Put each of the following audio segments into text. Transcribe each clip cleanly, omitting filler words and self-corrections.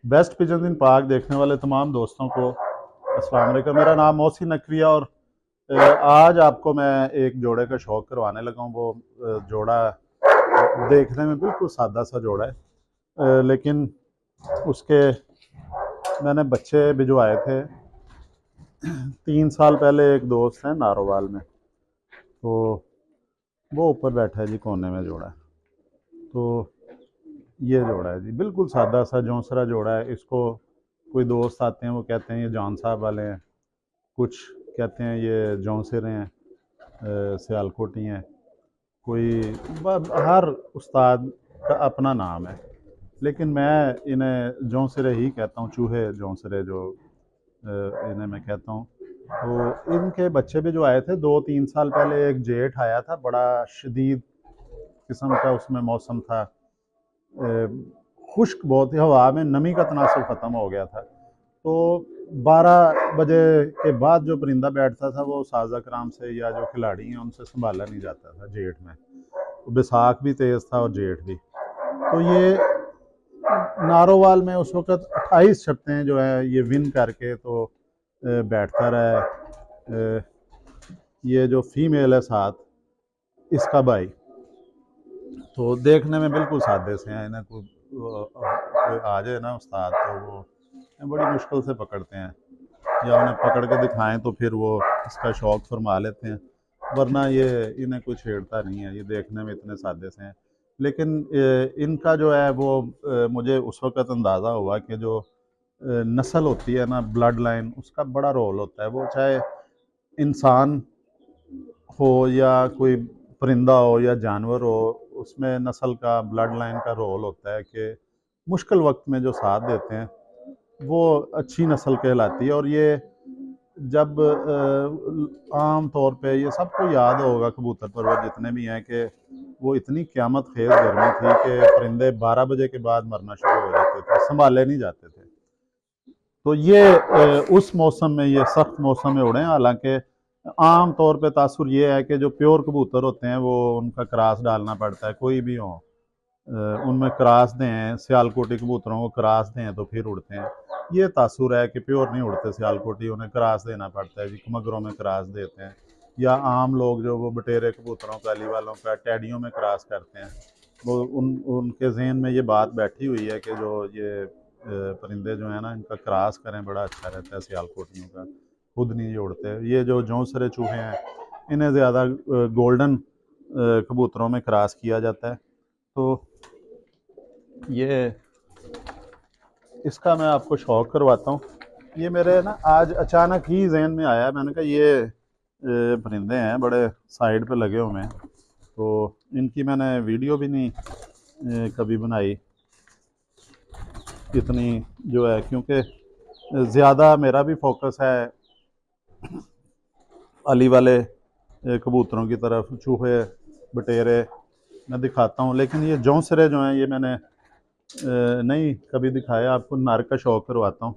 Best pigeon इन park देखने वाले तमाम दोस्तों को अस्सलाम वालेकुम। मेरा नाम मोहसिन नकविया और आज आपको मैं एक जोड़े का शौक़ करवाने लगा हूँ। वो जोड़ा देखने में बिल्कुल सादा सा जोड़ा है, लेकिन उसके मैंने बच्चे भिजवाए थे 3 साल पहले। एक दोस्त है नारोवाल में, तो वो ऊपर बैठा है जी, कोने में जोड़ा है। तो ये जोड़ा है जी, बिल्कुल सादा सा जौनसरा जोड़ा है। इसको कोई दोस्त आते हैं वो कहते हैं ये जॉन साहब वाले हैं, कुछ कहते हैं ये जौनसरे हैं, सियालकोटी हैं। कोई हर उस्ताद का अपना नाम है, लेकिन मैं इन्हें जौनसरे ही कहता हूँ। चूहे जौनसरे जो इन्हें मैं कहता हूँ। तो इनके बच्चे भी जो आए थे 2-3 साल पहले, एक जेठ आया था, बड़ा शदीद किस्म का उसमें मौसम था। खुश्क बहुत ही, हवा में नमी का तनासब ख़त्म हो गया था। तो 12 बजे के बाद जो परिंदा बैठता था वो साज़ा कराम से या जो खिलाड़ी हैं उनसे संभाला नहीं जाता था जेठ में। तो बैसाख भी तेज़ था और जेठ भी। तो ये नारोवाल में उस वक़्त 28 छत्तें जो है ये विन करके तो बैठता रहा है। ये जो फीमेल है साथ, इसका भाई, तो देखने में बिल्कुल सादे से हैं। इन्हें कोई आ जाए ना उस्ताद तो वो बड़ी मुश्किल से पकड़ते हैं, या उन्हें पकड़ के दिखाएं तो फिर वो इसका शौक़ फरमा लेते हैं, वरना ये इन्हें कुछ छेड़ता नहीं है। ये देखने में इतने सादे से हैं, लेकिन इनका जो है वो मुझे उस वक़्त अंदाज़ा हुआ कि जो नस्ल होती है ना, ब्लड लाइन, उसका बड़ा रोल होता है। वो चाहे इंसान हो या कोई परिंदा हो या जानवर हो, उसमें नस्ल का, ब्लड लाइन का रोल होता है कि मुश्किल वक्त में जो साथ देते हैं वो अच्छी नस्ल कहलाती है। और ये जब आम तौर पे ये सबको याद होगा, कबूतर परवर जितने भी हैं, कि वो इतनी क़यामत खेज़ गर्मी थी कि परिंदे 12 बजे के बाद मरना शुरू हो जाते थे, संभाले नहीं जाते थे। तो ये उस मौसम में, ये सख्त मौसम में उड़े हैं। हालांकि आम तौर पे तासुर ये है कि जो प्योर कबूतर होते हैं वो उनका क्रास डालना पड़ता है, कोई भी हो उनमें क्रास दें। सियालकोटी कबूतरों को क्रास दें तो फिर उड़ते हैं। ये तासुर है कि प्योर नहीं उड़ते सियालकोटी, उन्हें क्रास देना पड़ता है जी। मगरों में क्रास देते हैं, या आम लोग जो वो बटेरे कबूतरों का, अली वालों का, टैडियों में क्रास करते हैं। वो उनके जहन में ये बात बैठी हुई है कि जो ये परिंदे जो हैं ना, इनका क्रास करें, बड़ा अच्छा रहता है सियालकोटियों का। खुद नहीं ये उड़ते। ये जो जौनसरे चूहे हैं, इन्हें ज़्यादा गोल्डन कबूतरों में क्रास किया जाता है। तो ये इसका मैं आपको शौक़ करवाता हूँ। ये मेरे ना आज अचानक ही जहन में आया। मैंने कहा ये परिंदे हैं, बड़े साइड पे लगे हुए हैं, तो इनकी मैंने वीडियो भी नहीं कभी बनाई इतनी जो है, क्योंकि ज़्यादा मेरा भी फोकस है अली वाले कबूतरों की तरफ। चूहे बटेरे मैं दिखाता हूँ, लेकिन ये जौनसरे जो हैं ये मैंने नहीं कभी दिखाया आपको। नर का शौक़ करवाता हूँ।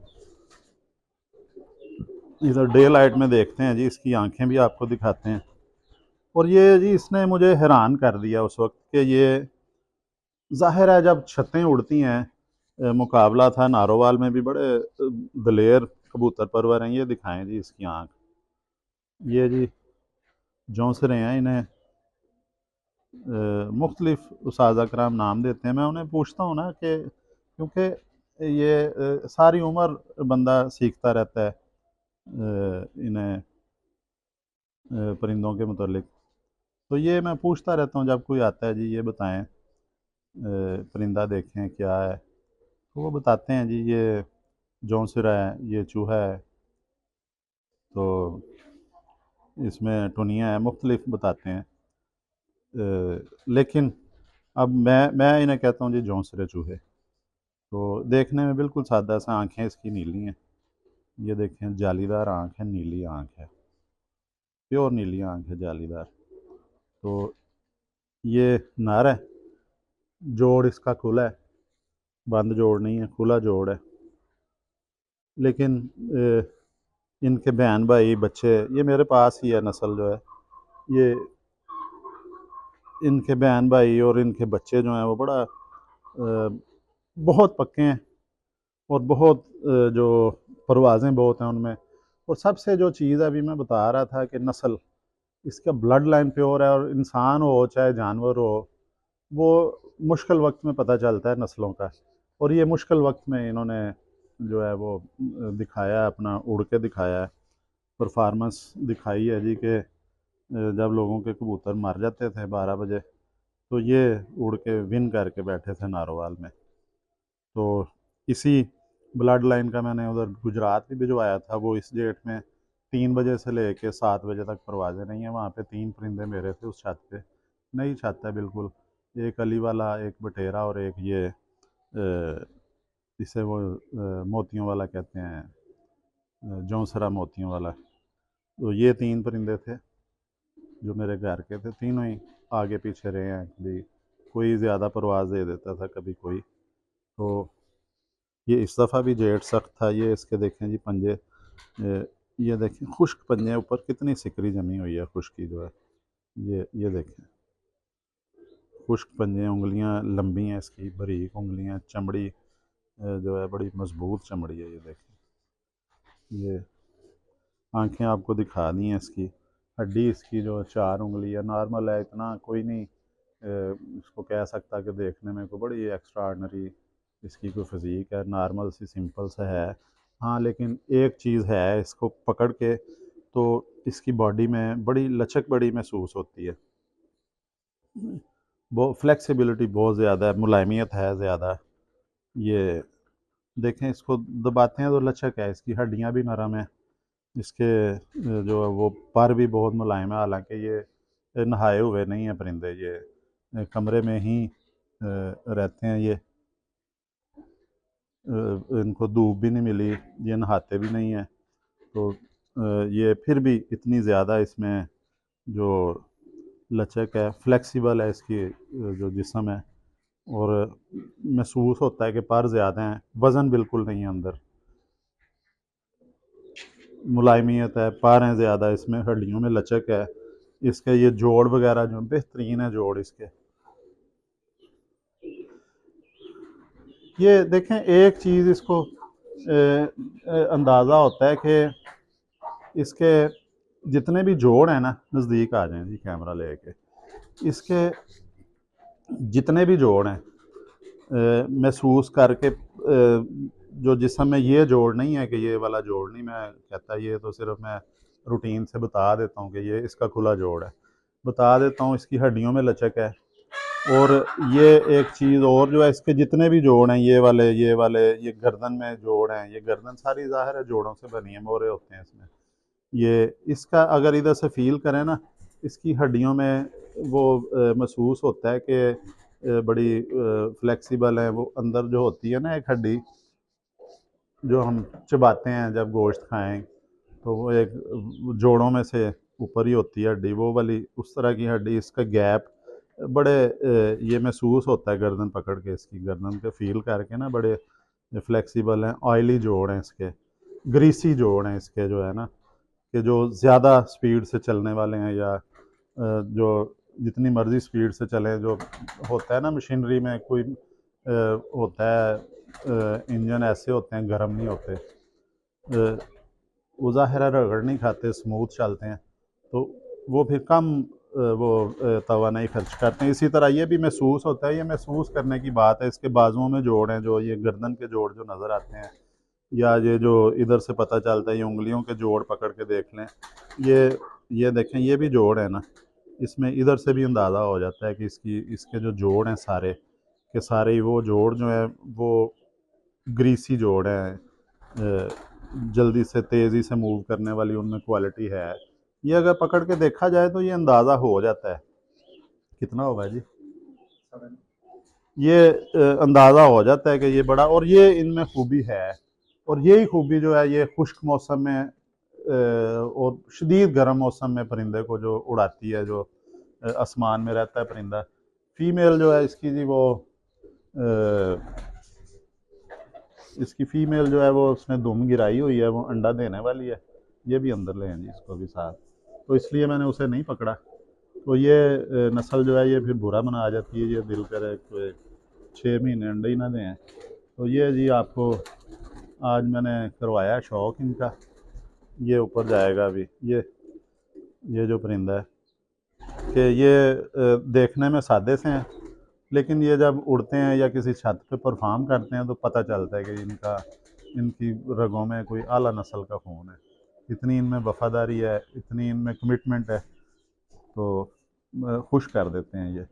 इधर डे लाइट में देखते हैं जी, इसकी आंखें भी आपको दिखाते हैं। और ये जी इसने मुझे हैरान कर दिया उस वक्त कि ये ज़ाहिर है जब छतें उड़ती हैं, मुकाबला था नारोवाल में भी, बड़े दलेर कबूतर परवर हैं। ये दिखाएं जी इसकी आँख। ये जी जौनसरे हैं, इन्हें मुख्तलिफ उस्ताद कराम नाम देते हैं। मैं उन्हें पूछता हूँ ना कि क्योंकि ये सारी उम्र बंदा सीखता रहता है इन्हें परिंदों के मुतल्लिक। तो ये मैं पूछता रहता हूँ जब कोई आता है, जी ये बताएं परिंदा देखें क्या है, तो वो बताते हैं जी ये जौनसरा है, ये चूहा है, तो इसमें टुनिया है, मुख्तलिफ बताते हैं। लेकिन अब मैं इन्हें कहता हूँ जी जौनसरे चूहे। तो देखने में बिल्कुल सादा सा, आँखें इसकी नीली हैं। ये देखें, जालीदार आँख है, नीली आँख है, प्योर नीली आँख है, जालीदार। तो ये नर है, जोड़ इसका खुला है, बंद जोड़ नहीं है, खुला जोड़ है। लेकिन इनके बहन भाई बच्चे, ये मेरे पास ही है नस्ल जो है, ये इनके बहन भाई और इनके बच्चे जो हैं वो बड़ा बहुत पक्के हैं। और बहुत जो परवाज़ें बहुत हैं उनमें। और सबसे जो चीज़ अभी मैं बता रहा था कि नस्ल, इसका ब्लड लाइन प्योर है, और इंसान हो चाहे जानवर हो, वो मुश्किल वक्त में पता चलता है नस्लों का। और ये मुश्किल वक्त में इन्होंने जो है वो दिखाया है, अपना उड़ के दिखाया है, परफॉर्मेंस दिखाई है जी कि जब लोगों के कबूतर मर जाते थे 12 बजे, तो ये उड़ के विन करके बैठे थे नारोवाल में। तो इसी ब्लड लाइन का मैंने उधर गुजरात भी भिजवाया था। वो इस डेट में 3 बजे से लेके 7 बजे तक परवाज़ें नहीं है वहाँ पे। 3 परिंदे मेरे थे उस छत पे, नई छत है बिल्कुल। एक अली वाला, एक बटेरा, और एक ये इसे वो मोतियों वाला कहते हैं, जौंसरा मोतियों वाला। तो ये 3 परिंदे थे जो मेरे घर के थे। तीनों ही आगे पीछे रहे हैं, कभी कोई ज़्यादा परवाज़ दे देता था, कभी कोई। तो ये इस दफ़ा भी जेट सख्त था। ये इसके देखें जी पंजे, ये देखें खुश्क पंजे, ऊपर कितनी सिकरी जमी हुई है, खुश्की जो है। ये देखें खुश्क पंजे, उंगलियां लंबी हैं इसकी, बारीक उंगलियां, चमड़ी जो है बड़ी मजबूत चमड़ी है। ये देखें, ये आंखें आपको दिखा दी हैं इसकी। हड्डी इसकी जो 4 उंगली है, नॉर्मल है, इतना कोई नहीं इसको कह सकता कि देखने में कोई बड़ी एक्स्ट्रा ऑर्डनरी इसकी कोई फिज़ीक है। नॉर्मल सी सिंपल सा है। हाँ, लेकिन एक चीज़ है, इसको पकड़ के तो इसकी बॉडी में बड़ी लचक बड़ी महसूस होती है। बहुत फ्लेक्सिबिलिटी बहुत ज़्यादा है, मुलायमियत है ज़्यादा। ये देखें, इसको दबाते हैं तो लचक है, इसकी हड्डियाँ भी नरम है, इसके जो है वो पर भी बहुत मुलायम है। हालांकि ये नहाए हुए नहीं हैं परिंदे, ये कमरे में ही रहते हैं। ये इनको धूप भी नहीं मिली, ये नहाते भी नहीं हैं। तो ये फिर भी इतनी ज़्यादा इसमें जो लचक है, फ्लेक्सिबल है इसकी जो जिस्म है। और महसूस होता है कि पर ज़्यादा हैं, वज़न बिल्कुल नहीं है अंदर, मुलायमियत है, पर हैं ज़्यादा इसमें, हड्डियों में लचक है। इसके ये जोड़ वगैरह जो बेहतरीन है, जोड़ इसके। ये देखें, एक चीज़ इसको अंदाज़ा होता है कि इसके जितने भी जोड़ हैं ना, नज़दीक आ जाएं जी कैमरा लेके, इसके जितने भी जोड़ हैं महसूस करके, जो जिसम में ये जोड़ नहीं है कि ये वाला जोड़ नहीं मैं कहता, ये तो सिर्फ मैं रूटीन से बता देता हूँ कि ये इसका खुला जोड़ है, बता देता हूँ। इसकी हड्डियों में लचक है। और ये एक चीज़ और जो है, इसके जितने भी जोड़ हैं, ये वाले ये गर्दन में जोड़ हैं, ये गर्दन सारी ज़ाहिर है जोड़ों से बनी है, मोरे होते हैं इसमें। ये इसका अगर इधर से फील करें ना, इसकी हड्डियों में वो महसूस होता है कि बड़ी फ्लेक्सिबल है। वो अंदर जो होती है ना एक हड्डी, जो हम चबाते हैं जब गोश्त खाएं, तो वो एक जोड़ों में से ऊपर ही होती है हड्डी, वो वाली उस तरह की हड्डी। इसका गैप बड़े ये महसूस होता है गर्दन पकड़ के, इसकी गर्दन के फील करके ना, बड़े फ्लेक्सिबल हैं। ऑयली जोड़ हैं इसके, ग्रीसी जोड़ हैं इसके, जो है ना कि जो ज़्यादा स्पीड से चलने वाले हैं, या जो जितनी मर्ज़ी स्पीड से चलें, जो होता है ना मशीनरी में कोई होता है इंजन ऐसे होते हैं, गर्म नहीं होते, वो ज़ाहिर है रगड़ नहीं खाते, स्मूथ चलते हैं, तो वो फिर कम वो तवानाई खर्च करते हैं। इसी तरह ये भी महसूस होता है। ये महसूस करने की बात है। इसके बाजुओं में जोड़ हैं, जो ये गर्दन के जोड़ जो नज़र आते हैं, या ये जो इधर से पता चलता है, ये उंगलियों के जोड़ पकड़ के देख लें, ये देखें, ये भी जोड़ है ना, इसमें इधर से भी अंदाज़ा हो जाता है कि इसके जो जोड़ हैं सारे के सारे ही, वो जोड़ जो है वो ग्रीसी जोड़ हैं, जल्दी से तेज़ी से मूव करने वाली उनमें क्वालिटी है। ये अगर पकड़ के देखा जाए तो ये अंदाज़ा हो जाता है। कितना होगा जी? ये अंदाज़ा हो जाता है कि ये बड़ा, और ये इनमें खूबी है। और यही खूबी जो है, ये खुश्क मौसम में और शदीद गर्म मौसम में परिंदे को जो उड़ाती है, जो आसमान में रहता है परिंदा। फीमेल जो है इसकी जी, वो इसकी फ़ीमेल जो है वो उसने दुम गिराई हुई है, वो अंडा देने वाली है। ये भी अंदर ले जी इसको भी साथ, तो इसलिए मैंने उसे नहीं पकड़ा। तो ये नस्ल जो है ये फिर बुरा मना आ जाती है। ये दिल करे कोई 6 महीने अंडे ही ना दें, तो ये जी आपको आज मैंने करवाया शौक इनका। ये ऊपर जाएगा अभी। ये जो परिंदा है कि ये देखने में सादे से हैं, लेकिन ये जब उड़ते हैं या किसी छत पे परफॉर्म करते हैं तो पता चलता है कि इनकी रगों में कोई आला नस्ल का खून है। इतनी इनमें वफादारी है, इतनी इनमें कमिटमेंट है, तो खुश कर देते हैं ये।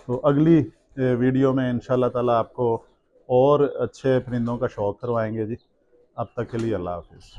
तो अगली वीडियो में इंशाल्लाह ताला आपको और अच्छे परिंदों का शौक करवाएंगे जी। अब तक के लिए अल्लाह हाफिज़।